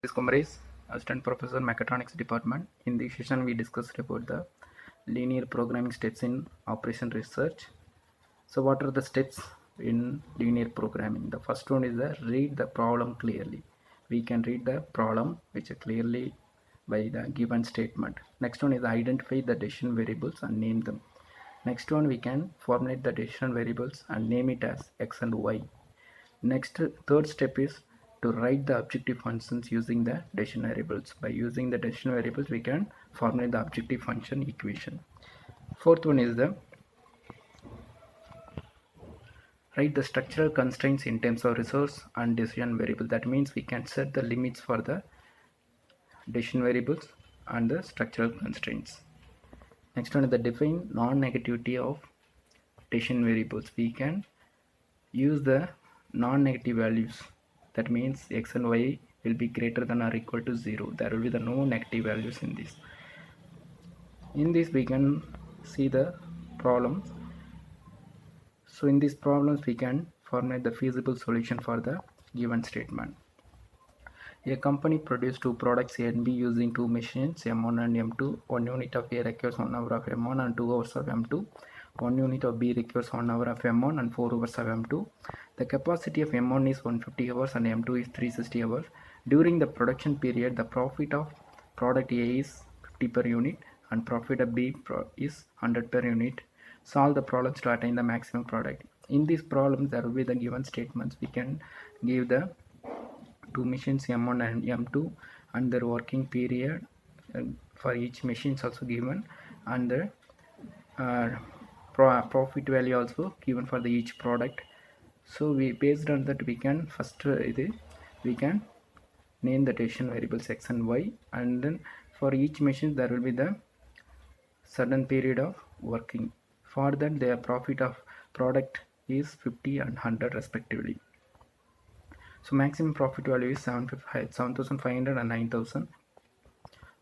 This Kumaris, Assistant Professor Mechatronics Department. In this session, we discussed about the linear programming steps in operation research. So, what are the steps in linear programming? The first one is the read the problem clearly. We can read the problem which is clearly by the given statement. Next one is identify the decision variables and name them. Next one, we can formulate the decision variables and name it as x and y. Next, third step is to write the objective functions using the decision variables. By using the decision variables, we can formulate the objective function equation. Fourth one is the write the structural constraints in terms of resource and decision variable. That means we can set the limits for the decision variables and the structural constraints. Next one is the define non-negativity of decision variables. We can use the non-negative values. That means x and y will be greater than or equal to 0. There will be no negative values in this. In this we can see the problems. So in these problems we can formulate the feasible solution for the given statement. A company produced two products A and B using two machines M1 and M2. 1 unit of A requires 1 hour of M1 and 2 hours of M2. 1 unit of B requires 1 hour of M1 and 4 hours of M2. The capacity of M1 is 150 hours and M2 is 360 hours. During the production period, the profit of product A is 50 per unit and profit of B is 100 per unit. Solve the problems to attain the maximum product. In these problems, there will be the given statements. We can give the two machines M1 and M2 and their working period for each machine is also given, and the profit value also given for the each product. So we based on that we can first we can name the decision variables x and y, and then for each machine there will be the certain period of working. For that their profit of product is 50 and 100 respectively. So maximum profit value is 7,500 and 9,000.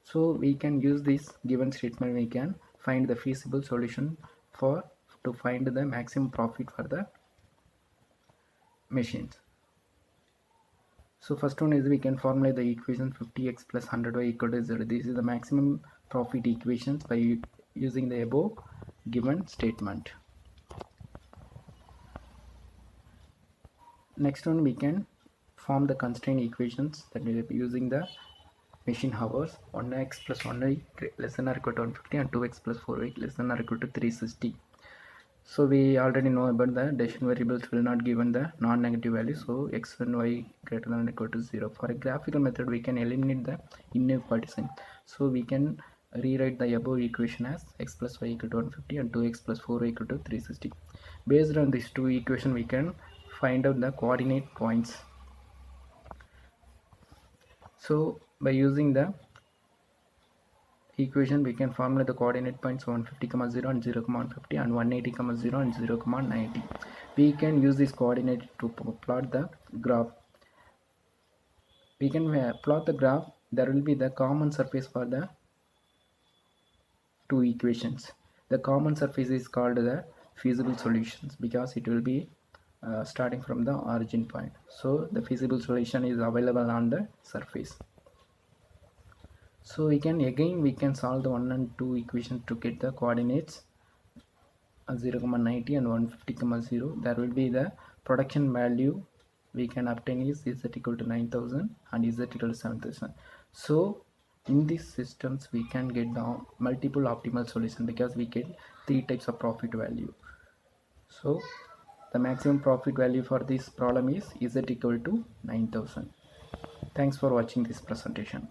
So we can use this given statement. We can find the feasible solution to find the maximum profit for the machines. So first one is we can formulate the equation 50x plus 100y equal to 0. This is the maximum profit equations by using the above given statement. Next one we can form the constraint equations that we will be using the machine hours. 1x plus 1y less than or equal to 150 and 2x plus 4y less than or equal to 360. So we already know about the decision variables will not given the non-negative value, so x and y greater than or equal to 0. For a graphical method we can eliminate the inequality sign, so we can rewrite the above equation as x plus y equal to 150 and 2x plus 4y equal to 360. Based on these two equations we can find out the coordinate points. So by using the equation we can formulate the coordinate points 150, 0 and 0, 150 and 180, 0 and 0, 90. We can use this coordinate to plot the graph. We can plot the graph. There will be the common surface for the two equations. The common surface is called the feasible solutions because it will be starting from the origin point. So the feasible solution is available on the surface. So we can solve the 1 and 2 equations to get the coordinates 0, 90 and 150, 0. There will be the production value we can obtain is z equal to 9,000 and z equal to 7,000. So in these systems we can get the multiple optimal solution because we get 3 types of profit value. So the maximum profit value for this problem is z equal to 9,000. Thanks for watching this presentation.